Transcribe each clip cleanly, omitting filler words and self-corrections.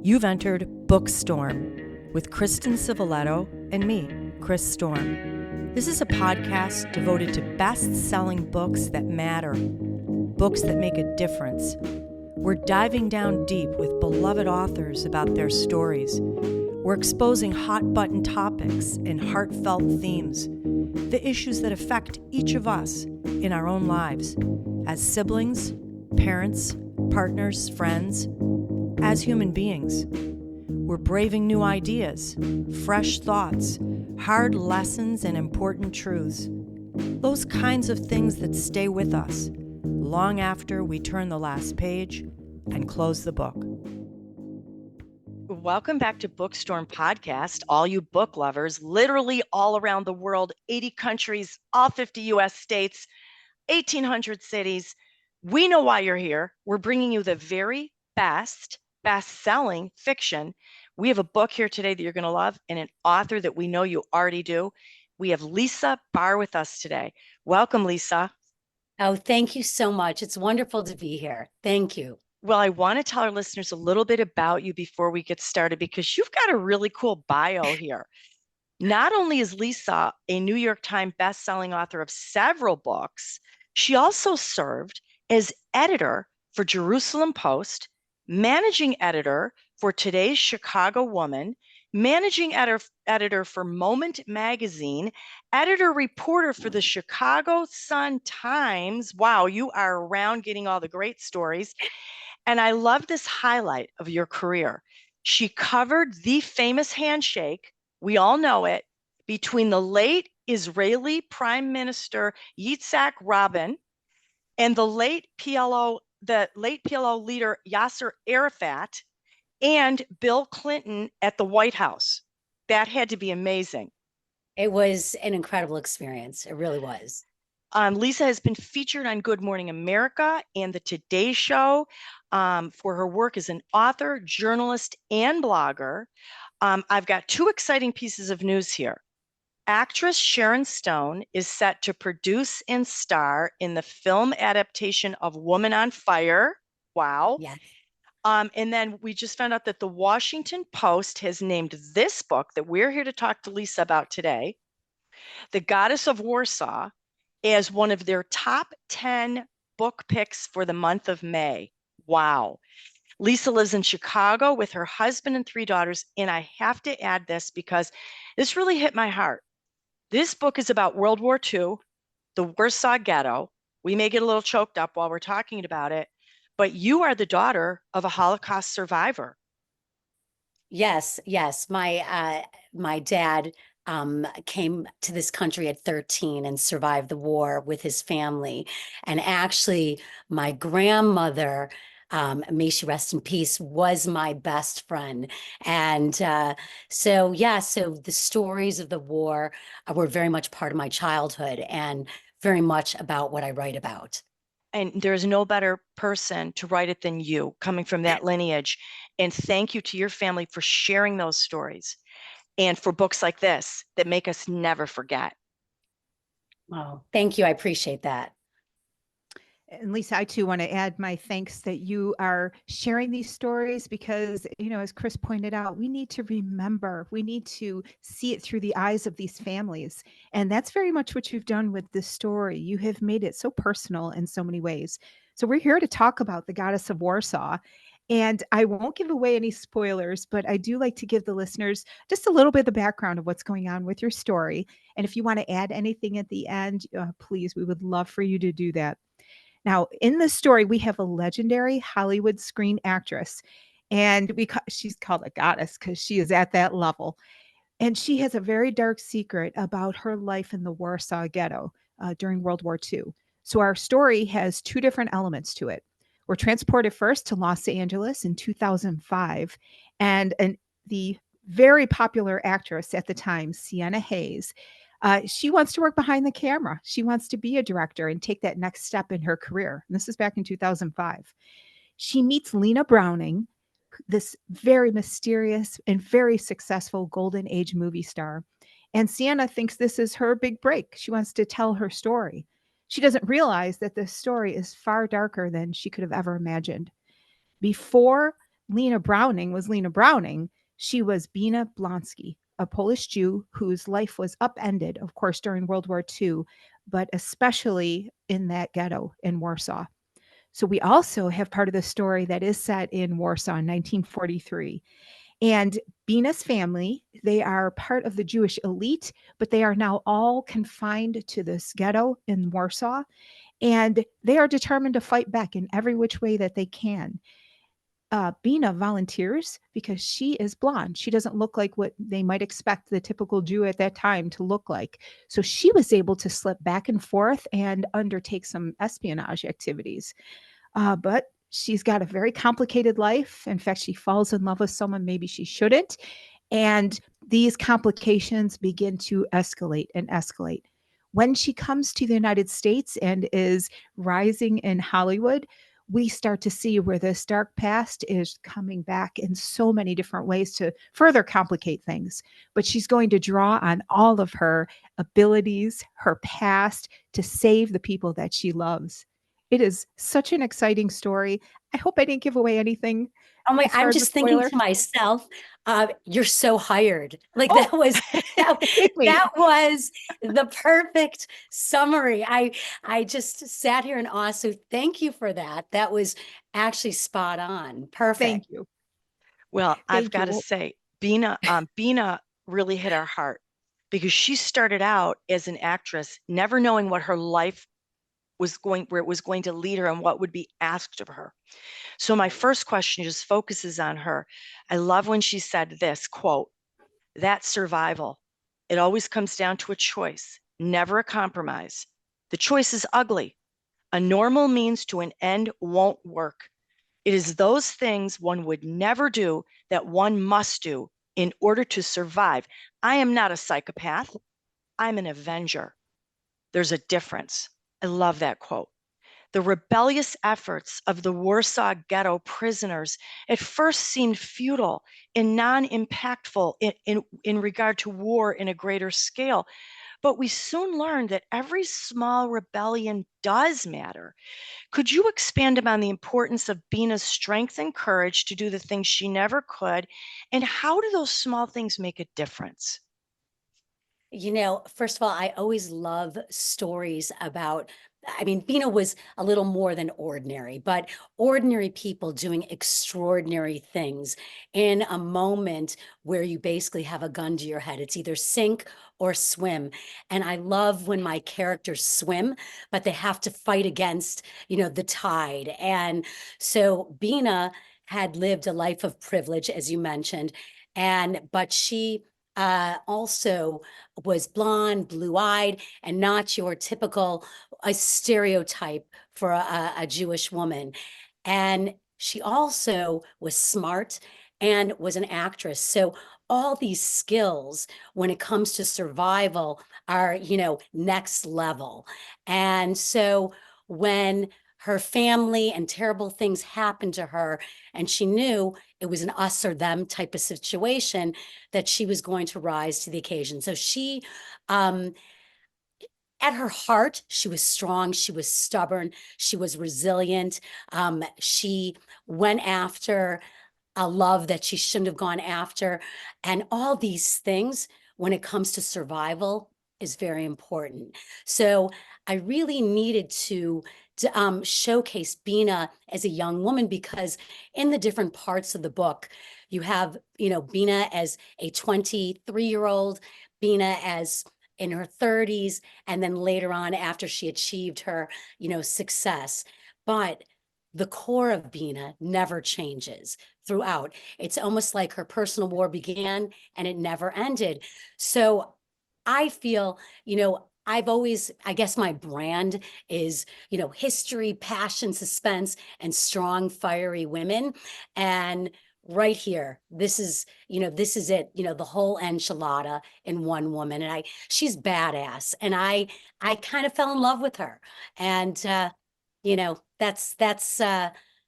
You've entered Bookstorm with Kristen Civiletto and me, Chris Storm. This is a podcast devoted to best-selling books that matter, books that make a difference. We're diving down deep with beloved authors about their stories. We're exposing hot-button topics and heartfelt themes, the issues that affect each of us in our own lives, as siblings, parents, partners, friends, as human beings. We're braving new ideas, fresh thoughts, hard lessons, and important truths. Those kinds of things that stay with us long after we turn the last page and close the book. Welcome back to Bookstorm Podcast, all you book lovers, literally all around the world, 80 countries, all 50 US states, 1,800 cities. We know why you're here. We're bringing you the very best-selling fiction. We have a book here today that you're going to love and an author that we know you already do. We have LISA Barr with us today. Welcome, Lisa. Oh, thank you so much. It's wonderful to be here. Thank you. Well, I want to tell our listeners a little bit about you before we get started, because you've got a really cool bio here. Not only is Lisa a New York Times best-selling author of several books, she also served as editor for Jerusalem Post, managing editor for Today's Chicago Woman, managing editor for Moment Magazine, editor-reporter for the Chicago Sun-Times. Wow, you are around getting all the great stories. And I love this highlight of your career. She covered the famous handshake, we all know it, between the late Israeli Prime Minister Yitzhak Rabin and the late PLO leader Yasser Arafat and Bill Clinton at the White House. That had to be amazing. It was an incredible experience. It really was. Lisa has been featured on Good Morning America and the Today Show for her work as an author, journalist, and blogger. I've got two exciting pieces of news here. Actress Sharon Stone is set to produce and star in the film adaptation of Woman on Fire. Wow. Yes. And then we just found out that the Washington Post has named this book that we're here to talk to Lisa about today, The Goddess of Warsaw, as one of their top 10 book picks for the month of May. Wow. Lisa lives in Chicago with her husband and 3 daughters. And I have to add this because this really hit my heart. This book is about World War II, the Warsaw Ghetto. We may get a little choked up while we're talking about it, but you are the daughter of a Holocaust survivor. Yes. My dad came to this country at 13 and survived the war with his family. And actually, my grandmother, may she rest in peace, was my best friend. And so the stories of the war were very much part of my childhood and very much about what I write about. And there's no better person to write it than you, coming from that lineage. And thank you to your family for sharing those stories and for books like this that make us never forget. Oh, thank you. I appreciate that. And Lisa, I too want to add my thanks that you are sharing these stories because, as Chris pointed out, we need to remember, we need to see it through the eyes of these families. And that's very much what you've done with this story. You have made it so personal in so many ways. So we're here to talk about The Goddess of Warsaw. And I won't give away any spoilers, but I do like to give the listeners just a little bit of the background of what's going on with your story. And if you want to add anything at the end, please, we would love for you to do that. Now, in this story, we have a legendary Hollywood screen actress, and she's called a goddess because she is at that level. And she has a very dark secret about her life in the Warsaw Ghetto during World War II. So our story has 2 different elements to it. We're transported first to Los Angeles in 2005, and the very popular actress at the time, Sienna Hayes, she wants to work behind the camera. She wants to be a director and take that next step in her career. And this is back in 2005. She meets Lena Browning, this very mysterious and very successful golden age movie star. And Sienna thinks this is her big break. She wants to tell her story. She doesn't realize that this story is far darker than she could have ever imagined. Before Lena Browning was Lena Browning, she was Bina Blonsky, a Polish Jew whose life was upended, of course, during World War II, but especially in that ghetto in Warsaw. So we also have part of the story that is set in Warsaw in 1943. And Bina's family, they are part of the Jewish elite, but they are now all confined to this ghetto in Warsaw. And they are determined to fight back in every which way that they can. Bina volunteers because she is blonde. She doesn't look like what they might expect the typical Jew at that time to look like. So she was able to slip back and forth and undertake some espionage activities. But she's got a very complicated life. In fact, she falls in love with someone maybe she shouldn't. And these complications begin to escalate and escalate. When she comes to the United States and is rising in Hollywood, we start to see where this dark past is coming back in so many different ways to further complicate things. But she's going to draw on all of her abilities, her past, to save the people that she loves. It is such an exciting story. I hope I didn't give away anything. Oh my, as far I'm as a just thinking spoiler. to myself, you're so hired. Like Oh. that was Take me. that was the perfect summary. I just sat here in awe. So thank you for that. That was actually spot on. Perfect. Thank you. Well, I've Thank got to you. say, Bina really hit our heart because she started out as an actress, never knowing what her life was going, where it was going to lead her and what would be asked of her. So my first question just focuses on her. I love when she said this quote, "That's survival. It always comes down to a choice, never a compromise. The choice is ugly. A normal means to an end won't work. It is those things one would never do that one must do in order to survive. I am not a psychopath. I'm an avenger. There's a difference." I love that quote. The rebellious efforts of the Warsaw Ghetto prisoners at first seemed futile and non-impactful in regard to war in a greater scale. But we soon learned that every small rebellion does matter. Could you expand upon the importance of Bina's strength and courage to do the things she never could? And how do those small things make a difference? You know, first of all, I always love stories about, I mean, Bina was a little more than ordinary, but ordinary people doing extraordinary things in a moment where you basically have a gun to your head. It's either sink or swim. And I love when my characters swim, but they have to fight against, the tide. And so Bina had lived a life of privilege, as you mentioned, but she also was blonde, blue-eyed, and not your typical a stereotype for a Jewish woman. And she also was smart and was an actress. So all these skills when it comes to survival are, next level. And so when her family and terrible things happened to her, and she knew it was an us or them type of situation, that she was going to rise to the occasion. So she, at her heart, she was strong, she was stubborn, she was resilient. She went after a love that she shouldn't have gone after. And all these things, when it comes to survival, is very important. So I really needed to showcase Bina as a young woman, because in the different parts of the book, you have, Bina as a 23-year-old, Bina as in her 30s, and then later on after she achieved her, success. But the core of Bina never changes throughout. It's almost like her personal war began and it never ended. So I feel, I've always, I guess my brand is, history, passion, suspense, and strong, fiery women. And right here, this is it, the whole enchilada in one woman. And she's badass. And I kind of fell in love with her. And, that's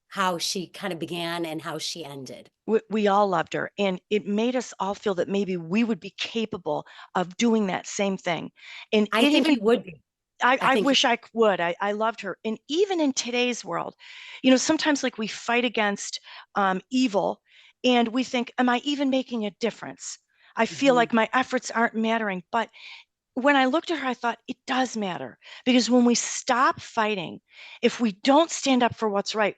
how she kind of began and how she ended. We all loved her, and it made us all feel that maybe we would be capable of doing that same thing. And I think you would be. I think wish I would. I loved her. And even in today's world, sometimes like we fight against evil and we think, am I even making a difference? I feel Mhm. like my efforts aren't mattering. But when I looked at her, I thought it does matter, because when we stop fighting, if we don't stand up for what's right,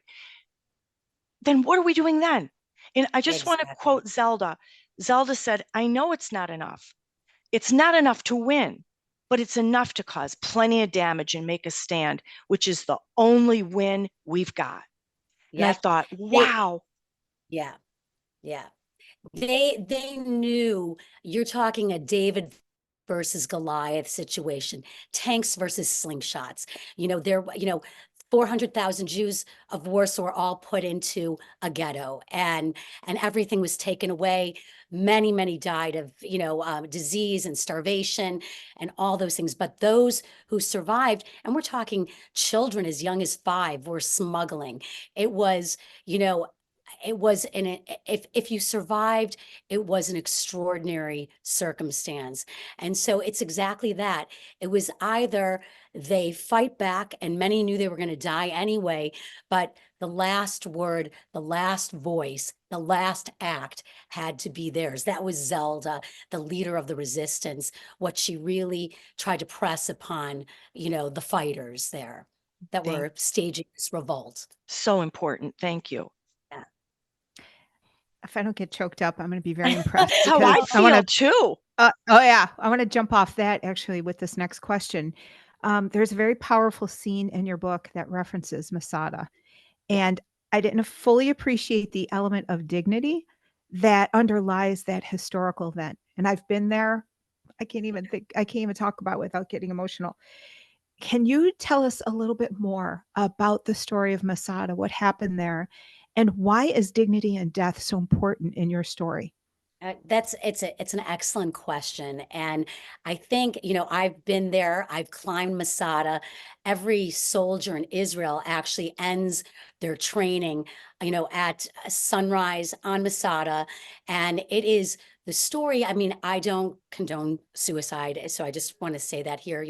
then what are we doing then? And I just want to Exactly. quote Zelda. Zelda said, I know it's not enough. It's not enough to win, but it's enough to cause plenty of damage and make a stand, which is the only win we've got. And I Yep. thought, They, wow, yeah, yeah. They knew you're talking a David versus Goliath situation, tanks versus slingshots. There, 400,000 Jews of Warsaw were all put into a ghetto, and everything was taken away. Many, many died of, disease and starvation and all those things. But those who survived, and we're talking children as young as 5, were smuggling. It was, you know, it was if you survived, it was an extraordinary circumstance. And so it's exactly that. It was either they fight back, and many knew they were going to die anyway, but the last word, the last voice, the last act had to be theirs. That was Zelda, the leader of the resistance, what she really tried to press upon, the fighters there that thank were staging this revolt. so important. Thank you. Yeah. If I don't get choked up, I'm going to be very impressed That's how because I I want feel to. too. Oh yeah, I want to jump off that actually with this next question. There's a very powerful scene in your book that references Masada, Yeah. and I didn't fully appreciate the element of dignity that underlies that historical event. And I've been there. I can't even talk about it without getting emotional. Can you tell us a little bit more about the story of Masada, what happened there, and why is dignity and death so important in your story? It's an excellent question. And I think, I've been there, I've climbed Masada. Every soldier in Israel actually ends their training, at sunrise on Masada. And it is the story. I mean, I don't condone suicide, so I just want to say that here,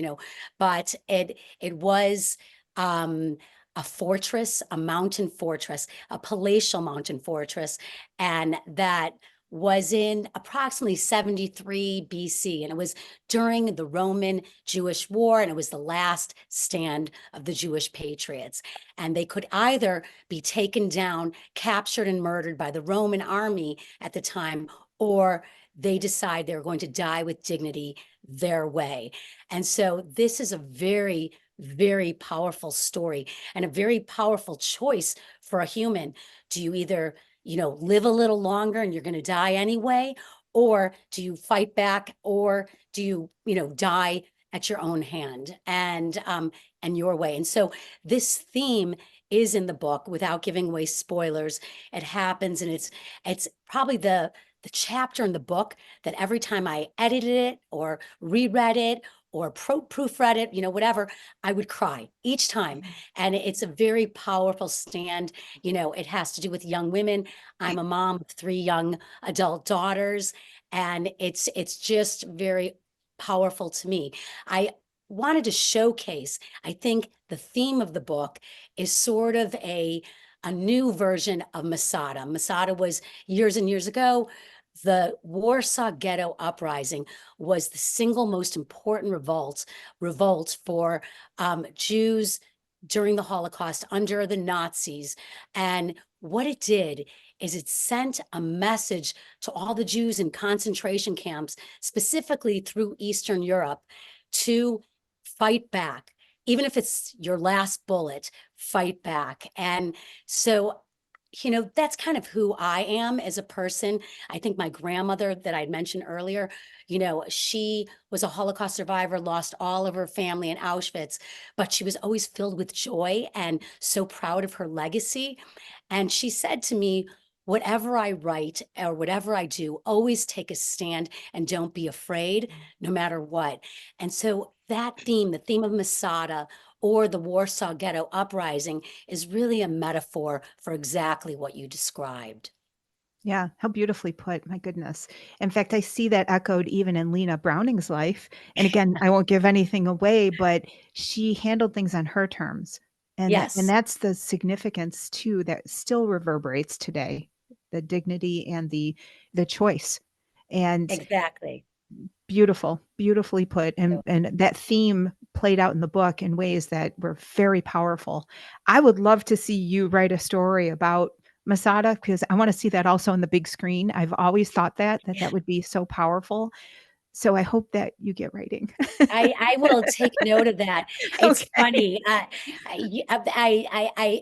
but it was a fortress, a mountain fortress, a palatial mountain fortress, and that was in approximately 73 BC. And it was during the Roman Jewish War, and it was the last stand of the Jewish patriots. And they could either be taken down, captured, and murdered by the Roman army at the time, or they decide they're going to die with dignity their way. And so this is a very, very powerful story and a very powerful choice for a human. Do you either live a little longer and you're going to die anyway? Or do you fight back, or do you, die at your own hand and your way? And so this theme is in the book without giving away spoilers. It happens, and it's probably the chapter in the book that every time I edited it or reread it or proofread it, whatever, I would cry each time. And it's a very powerful stand. It has to do with young women. I'm a mom of 3 young adult daughters, and it's just very powerful to me. I wanted to showcase, I think the theme of the book is sort of a new version of Masada. Masada was years and years ago. The Warsaw Ghetto uprising was the single most important revolt for Jews during the Holocaust under the Nazis. And what it did is it sent a message to all the Jews in concentration camps, specifically through Eastern Europe, to fight back. Even if it's your last bullet, fight back. And so, that's kind of who I am as a person. I think my grandmother that I mentioned earlier, she was a Holocaust survivor, lost all of her family in Auschwitz, but she was always filled with joy and so proud of her legacy. And she said to me, whatever I write or whatever I do, always take a stand and don't be afraid, no matter what. And so that theme, the theme of Masada or the Warsaw Ghetto uprising, is really a metaphor for exactly what you described. Yeah, how beautifully put. My goodness. In fact, I see that echoed even in Lena Browning's life. And again, I won't give anything away, but she handled things on her terms. And Yes, that's the significance too that still reverberates today. The dignity and the choice. And exactly. beautiful, beautifully put. And that theme played out in the book in ways that were very powerful. I would love to see you write a story about Masada because I want to see that also on the big screen. I've always thought that would be so powerful. So I hope that you get writing. I will take note of that. It's Okay. funny.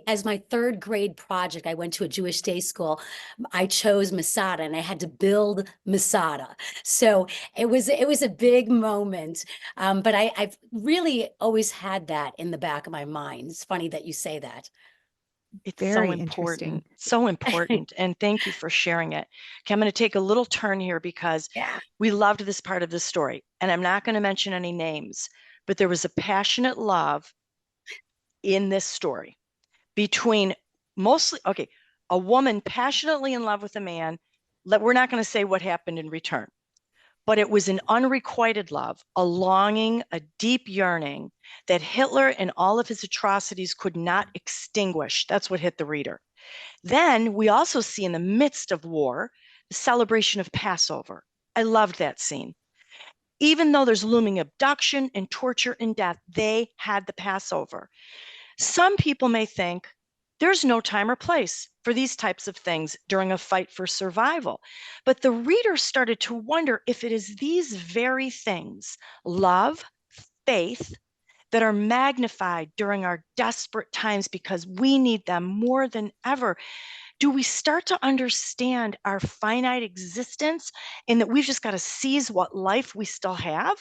As my third grade project, I went to a Jewish day school. I chose Masada, and I had to build Masada. So it was a big moment. But I've really always had that in the back of my mind. It's funny that you say that. It's so Very interesting. important, so important. And thank you for sharing it. Okay, I'm going to take a little turn here because Yeah. we loved this part of the story. And I'm not going to mention any names, but there was a passionate love in this story between mostly, okay, a woman passionately in love with a man. We're not going to say what happened in return, but it was an unrequited love, a longing, a deep yearning that Hitler and all of his atrocities could not extinguish. That's what hit the reader. Then we also see in the midst of war, the celebration of Passover. I loved that scene. Even though there's looming abduction and torture and death, they had the Passover. Some people may think there's no time or place for these types of things during a fight for survival. But the reader started to wonder if it is these very things, love, faith, that are magnified during our desperate times because we need them more than ever. Do we start to understand our finite existence and that we've just got to seize what life we still have?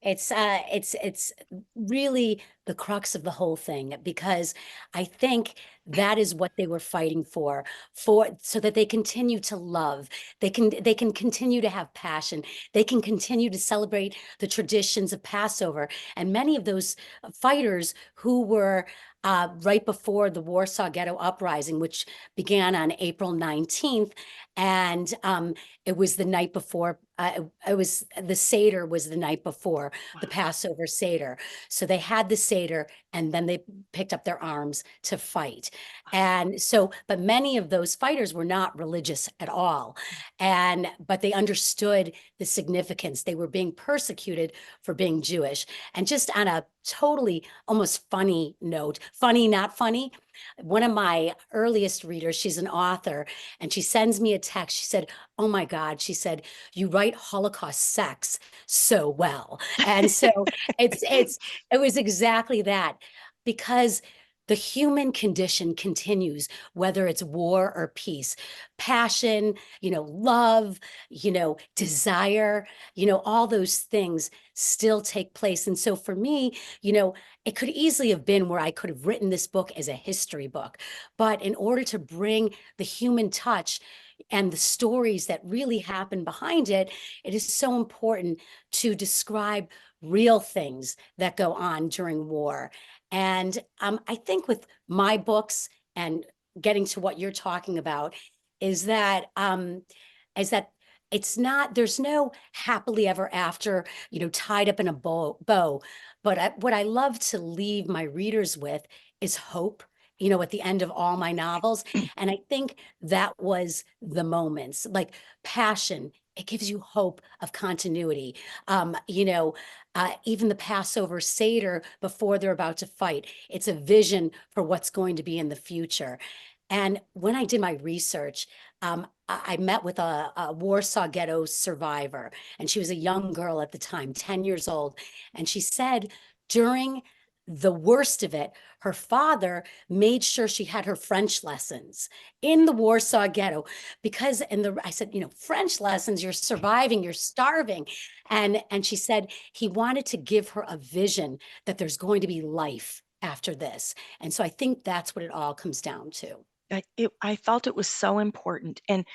It's really the crux of the whole thing because I think that is what they were fighting for so that they continue to love. They can continue to have passion. They can continue to celebrate the traditions of Passover. And many of those fighters who were right before the Warsaw Ghetto uprising, which began on April 19th, and it was the night before. It was the Seder was the night before the Passover Seder. So they had the Seder and then they picked up their arms to fight. And so, but many of those fighters were not religious at all. But they understood the significance. They were being persecuted for being Jewish. And just on a totally almost funny note, funny, not funny, one of my earliest readers, she's an author, and she sends me a text. She said, "Oh my God," she said, "you write Holocaust sex so well." And so it was exactly that because the human condition continues, whether it's war or peace, passion, love, desire, all those things still take place. And so for me, it could easily have been where I could have written this book as a history book. But in order to bring the human touch and the stories that really happen behind it, it is so important to describe real things that go on during war. And I think with my books and getting to what you're talking about is that it's not, there's no happily ever after, tied up in a bow. But what I love to leave my readers with is hope, at the end of all my novels. And I think that was the moments, like passion. It gives you hope of continuity. Even the Passover Seder before they're about to fight, it's a vision for what's going to be in the future. And when I did my research, I met with a Warsaw Ghetto survivor, and she was a young girl at the time, 10 years old. And she said during the worst of it, her father made sure she had her French lessons in the Warsaw Ghetto because I said, French lessons, you're surviving, you're starving. And she said he wanted to give her a vision that there's going to be life after this. And so I think that's what it all comes down to. I felt it was so important. And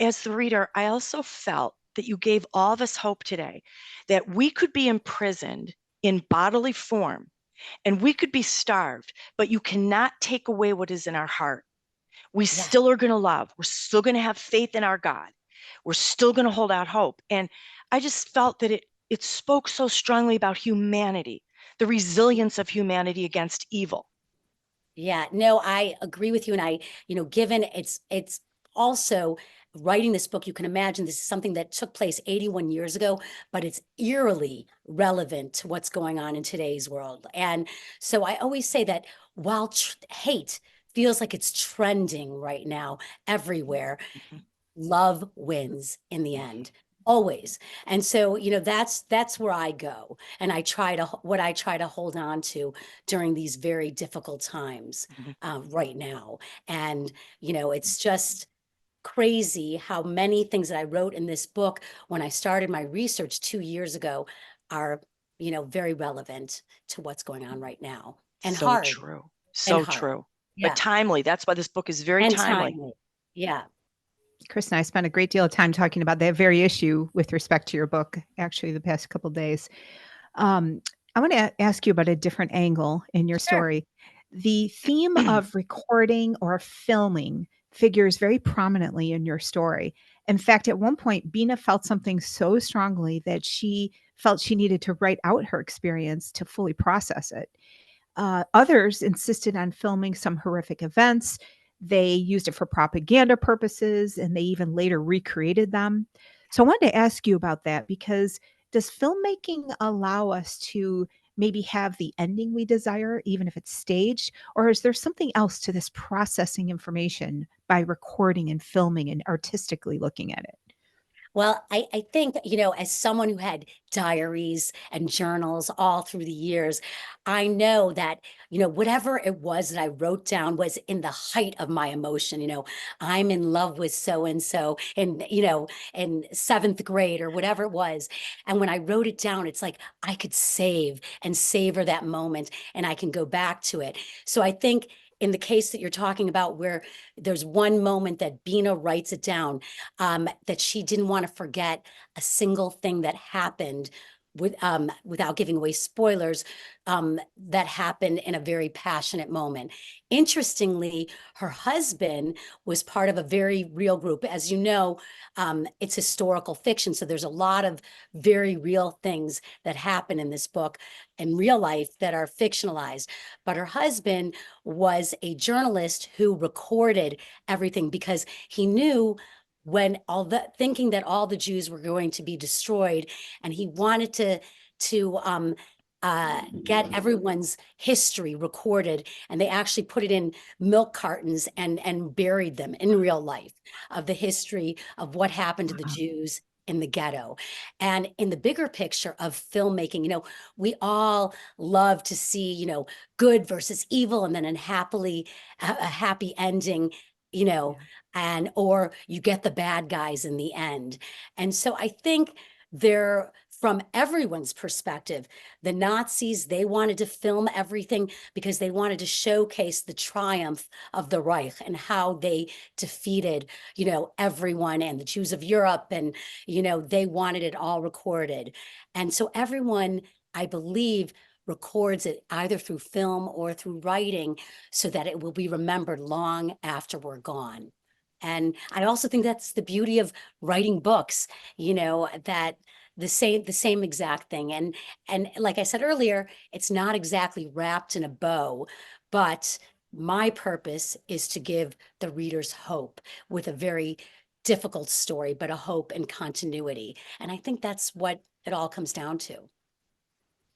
as the reader, I also felt that you gave all of us hope today that we could be imprisoned in bodily form and we could be starved, but you cannot take away what is in our heart. We Yeah. still are going to love. We're still going to have faith in our God. We're still going to hold out hope. And I just felt that it spoke so strongly about humanity, the resilience of humanity against evil. Yeah, no, I agree with you. And given it's also writing this book, you can imagine this is something that took place 81 years ago, but it's eerily relevant to what's going on in today's world. And so I always say that while hate feels like it's trending right now everywhere, love wins in the end, always. And so that's where I go, and I try to hold on to during these very difficult times right now. And it's just crazy how many things that I wrote in this book when I started my research 2 years ago are very relevant to what's going on right now, and So hard true. and So hard. true. Yeah. But timely. That's why this book is very And timely. Yeah. Chris and I spent a great deal of time talking about that very issue with respect to your book, actually, the past couple of days. I want to ask you about a different angle in your story. The theme of recording or filming figures very prominently in your story. In fact, at one point, Bina felt something so strongly that she felt she needed to write out her experience to fully process it. Others insisted on filming some horrific events. They used it for propaganda purposes, and they even later recreated them. So I wanted to ask you about that, because does filmmaking allow us to maybe have the ending we desire, even if it's staged? Or is there something else to this processing information by recording and filming and artistically looking at it? Well, I think, as someone who had diaries and journals all through the years, I know that, whatever it was that I wrote down was in the height of my emotion. I'm in love with so and so, and, in seventh grade or whatever it was. And when I wrote it down, it's like I could save and savor that moment, and I can go back to it. So I think in the case that you're talking about, where there's one moment that Bina writes it down, that she didn't want to forget a single thing that happened without giving away spoilers, that happened in a very passionate moment. Interestingly, her husband was part of a very real group. As you know, it's historical fiction, so there's a lot of very real things that happen in this book in real life that are fictionalized. But her husband was a journalist who recorded everything because he knew when thinking that all the Jews were going to be destroyed, and he wanted to get everyone's history recorded, and they actually put it in milk cartons and buried them in real life, of the history of what happened to the Jews in the ghetto. And in the bigger picture of filmmaking, we all love to see, good versus evil, and then a happy ending, or you get the bad guys in the end. And so I think from everyone's perspective, the Nazis, they wanted to film everything because they wanted to showcase the triumph of the Reich and how they defeated, everyone, and the Jews of Europe, and, they wanted it all recorded. And so everyone, I believe, records it either through film or through writing so that it will be remembered long after we're gone. And I also think that's the beauty of writing books, that the same exact thing. And like I said earlier, it's not exactly wrapped in a bow, but my purpose is to give the readers hope with a very difficult story, but a hope and continuity. And I think that's what it all comes down to.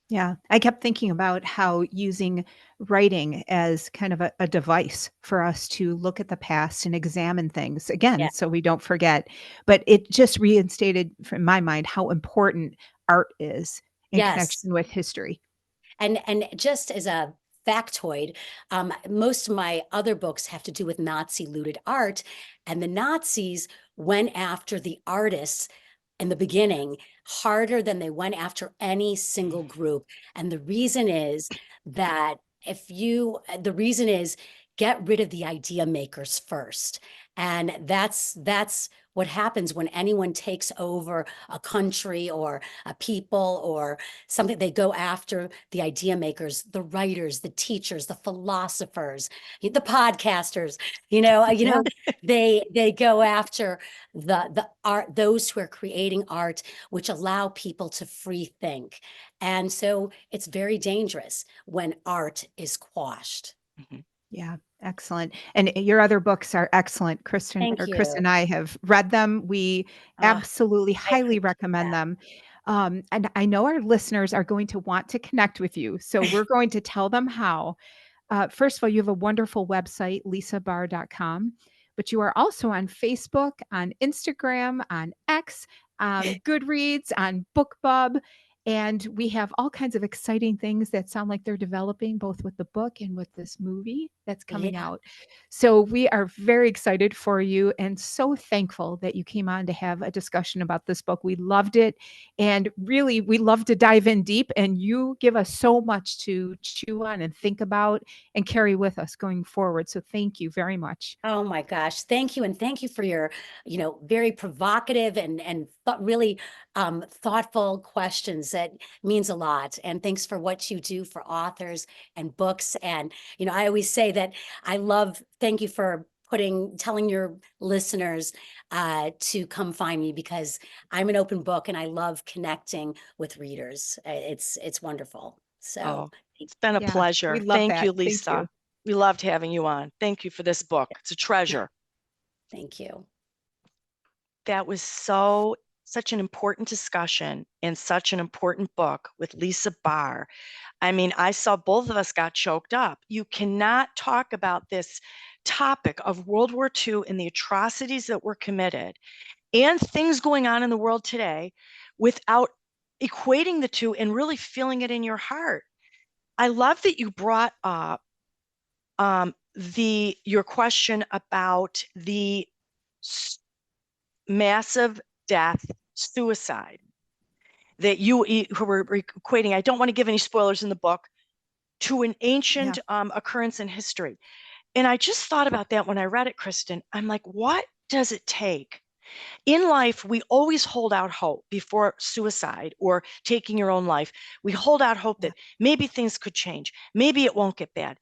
Yeah, I kept thinking about how using writing as kind of a device for us to look at the past and examine things again, Yeah. so we don't forget. But it just reinstated from my mind how important art is in Yes. connection with history. And just as a factoid, most of my other books have to do with Nazi looted art, and the Nazis went after the artists in the beginning harder than they went after any single group. And the reason is that the reason is get rid of the idea makers first. And that's what happens when anyone takes over a country or a people or something. They go after the idea makers, the writers, the teachers, the philosophers, the podcasters, they go after the art, those who are creating art, which allow people to free think. And so it's very dangerous when art is quashed. Mhm. Yeah, excellent. And your other books are excellent. Chris Thank and you. I have read them. We Ah, absolutely I highly appreciate recommend that. them. And I know our listeners are going to want to connect with you. So we're going to tell them how. First of all, you have a wonderful website, lisabarr.com, but you are also on Facebook, on Instagram, on X, on Goodreads, on BookBub. And we have all kinds of exciting things that sound like they're developing, both with the book and with this movie that's coming Yeah. out. So we are very excited for you and so thankful that you came on to have a discussion about this book. We loved it. And really, we love to dive in deep, and you give us so much to chew on and think about and carry with us going forward. So thank you very much. Oh my gosh. Thank you. And thank you for your, very provocative and really thoughtful questions. That means a lot. And thanks for what you do for authors and books. And, I always say that thank you for telling your listeners to come find me, because I'm an open book and I love connecting with readers. It's wonderful. So Oh, it's been a Yeah, pleasure. we love Thank that. you, Thank you. Lisa. We loved having you on. Thank you for this book. It's a treasure. thank you. That was such an important discussion and such an important book with Lisa Barr. I mean, I saw both of us got choked up. You cannot talk about this topic of World War II and the atrocities that were committed and things going on in the world today without equating the two and really feeling it in your heart. I love that you brought up your question about the massive death, suicide, that you who were equating. I don't want to give any spoilers in the book, to an ancient occurrence in history. And I just thought about that when I read it, Kristen. I'm like, what does it take? In life, we always hold out hope before suicide or taking your own life. We hold out hope that maybe things could change. Maybe it won't get bad.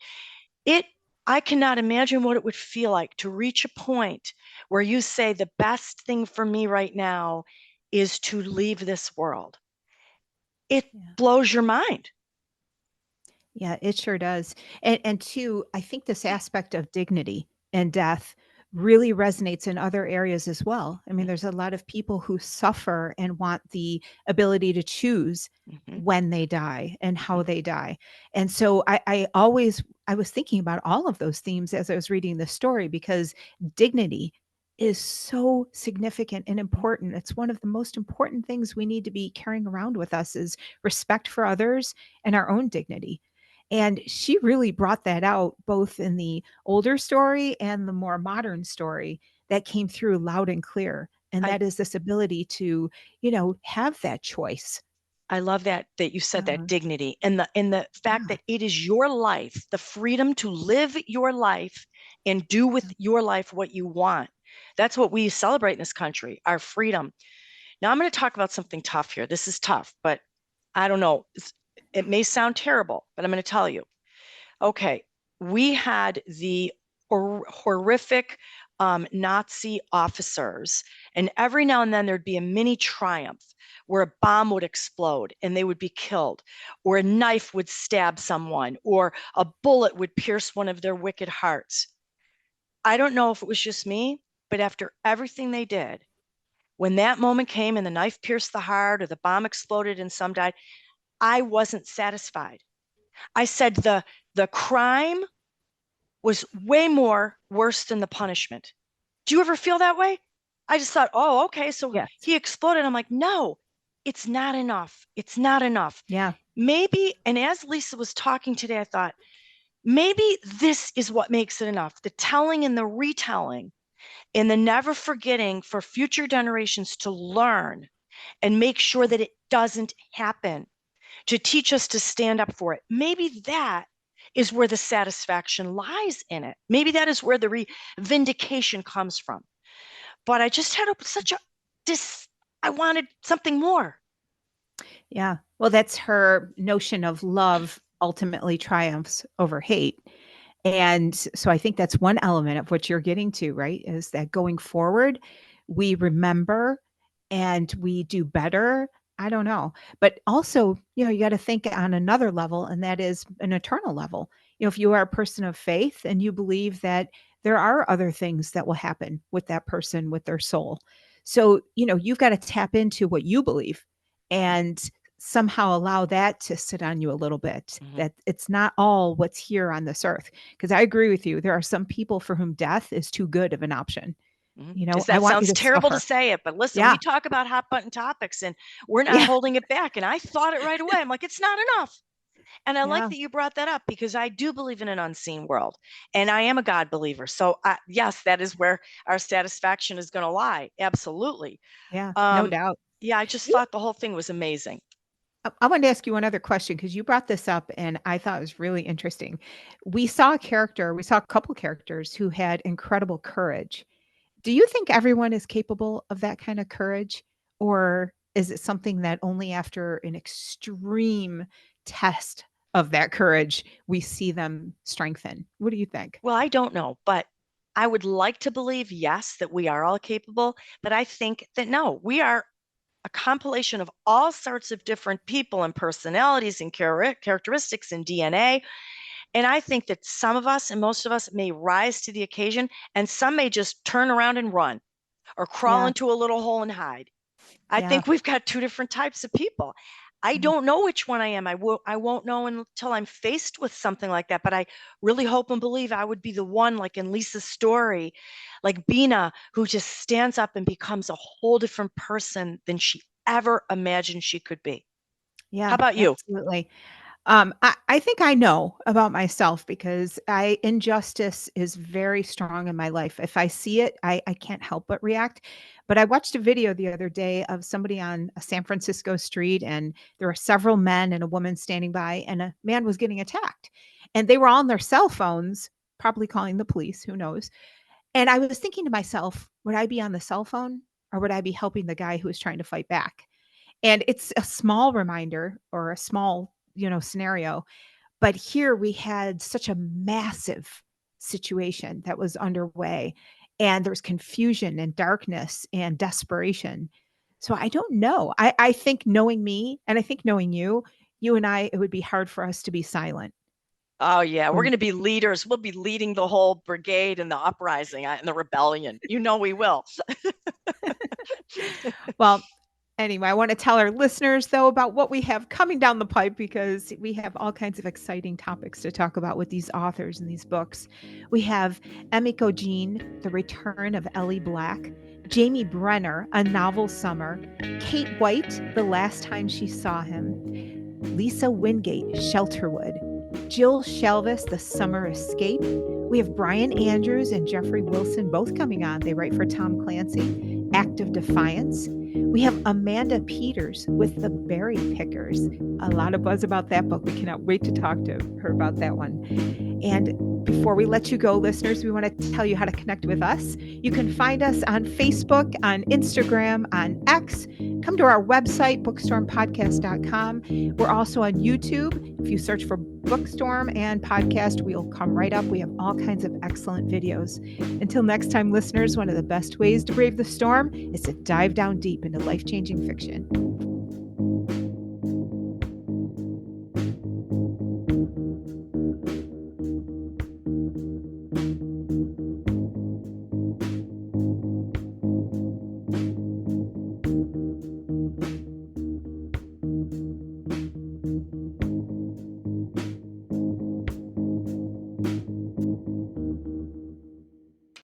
I cannot imagine what it would feel like to reach a point where you say the best thing for me right now is to leave this world. It blows your mind. Yeah, it sure does. And two, I think this aspect of dignity and death really resonates in other areas as well. I mean, there's a lot of people who suffer and want the ability to choose when they die and how they die. And so I was thinking about all of those themes as I was reading the story, because dignity is so significant and important. It's one of the most important things we need to be carrying around with us, is respect for others and our own dignity. And she really brought that out both in the older story and the more modern story. That came through loud and clear. And that is this ability to, have that choice. I love that you said that dignity and the fact that it is your life, the freedom to live your life and do with your life what you want. That's what we celebrate in this country, our freedom. Now I'm going to talk about something tough here. This is tough, but I don't know. It may sound terrible, but I'm going to tell you. Okay, we had the horrific Nazi officers, and every now and then there'd be a mini triumph where a bomb would explode and they would be killed, or a knife would stab someone, or a bullet would pierce one of their wicked hearts. I don't know if it was just me, but after everything they did, when that moment came and the knife pierced the heart or the bomb exploded and some died, I wasn't satisfied. I said the crime was way more worse than the punishment. Do you ever feel that way? I just thought, oh, okay, so he exploded. I'm like, no, it's not enough. It's not enough. Yeah. Maybe, and as Lisa was talking today, I thought, maybe this is what makes it enough. The telling and the retelling and the never forgetting for future generations to learn and make sure that it doesn't happen, to teach us to stand up for it. Maybe that is where the satisfaction lies in it. Maybe that is where the vindication comes from. but I just had I wanted something more. Yeah. Well, that's her notion of love ultimately triumphs over hate. And so I think that's one element of what you're getting to, right? Is that going forward, we remember and we do better. I don't know. But also, you got to think on another level, and that is an eternal level. If you are a person of faith and you believe that there are other things that will happen with that person, with their soul. So, you've got to tap into what you believe and somehow allow that to sit on you a little bit, that it's not all what's here on this earth. Because I agree with you. There are some people for whom death is too good of an option. I want you sounds to terrible suffer. to say it, but listen, Yeah. we talk about hot button topics and we're not holding it back. And I thought it right away. I'm like, it's not enough. And I like that you brought that up, because I do believe in an unseen world and I am a God believer. So yes, that is where our satisfaction is going to lie. Absolutely. Yeah, no doubt. Yeah. I just thought the whole thing was amazing. I wanted to ask you one other question, because you brought this up and I thought it was really interesting. We saw a couple characters who had incredible courage. Do you think everyone is capable of that kind of courage? Or is it something that only after an extreme test of that courage, we see them strengthen? What do you think? Well, I don't know, but I would like to believe, yes, that we are all capable, but I think that no, we are a compilation of all sorts of different people and personalities and characteristics and DNA. And I think that some of us and most of us may rise to the occasion, and some may just turn around and run or crawl into a little hole and hide. I think we've got two different types of people. I don't know which one I am. I won't know until I'm faced with something like that. But I really hope and believe I would be the one, like in Lisa's story, like Bina, who just stands up and becomes a whole different person than she ever imagined she could be. Yeah. How about you? Absolutely. I think I know about myself, because injustice is very strong in my life. If I see it, I can't help but react. But I watched a video the other day of somebody on a San Francisco street, and there were several men and a woman standing by, and a man was getting attacked. And they were all on their cell phones, probably calling the police, who knows. And I was thinking to myself, would I be on the cell phone, or would I be helping the guy who was trying to fight back? And it's a small reminder, or a small scenario. But here we had such a massive situation that was underway, and there's confusion and darkness and desperation. So I don't know. I think, knowing me, and I think knowing you and I, it would be hard for us to be silent. Oh, yeah. We're going to be leaders. We'll be leading the whole brigade and the uprising and the rebellion. We will. Well, anyway, I want to tell our listeners, though, about what we have coming down the pipe, because we have all kinds of exciting topics to talk about with these authors and these books. We have Emiko Jean, The Return of Ellie Black, Jamie Brenner, A Novel Summer, Kate White, The Last Time She Saw Him, Lisa Wingate, Shelterwood, Jill Shalvis, The Summer Escape. We have Brian Andrews and Jeffrey Wilson both coming on. They write for Tom Clancy, Act of Defiance. We have Amanda Peters with The Berry Pickers. A lot of buzz about that book. We cannot wait to talk to her about that one. And before we let you go, listeners, we want to tell you how to connect with us. You can find us on Facebook, on Instagram, on X. Come to our website, bookstormpodcast.com. We're also on YouTube. If you search for Bookstorm and Podcast, we'll come right up. We have all kinds of excellent videos. Until next time, listeners, one of the best ways to brave the storm is to dive down deep into life-changing fiction.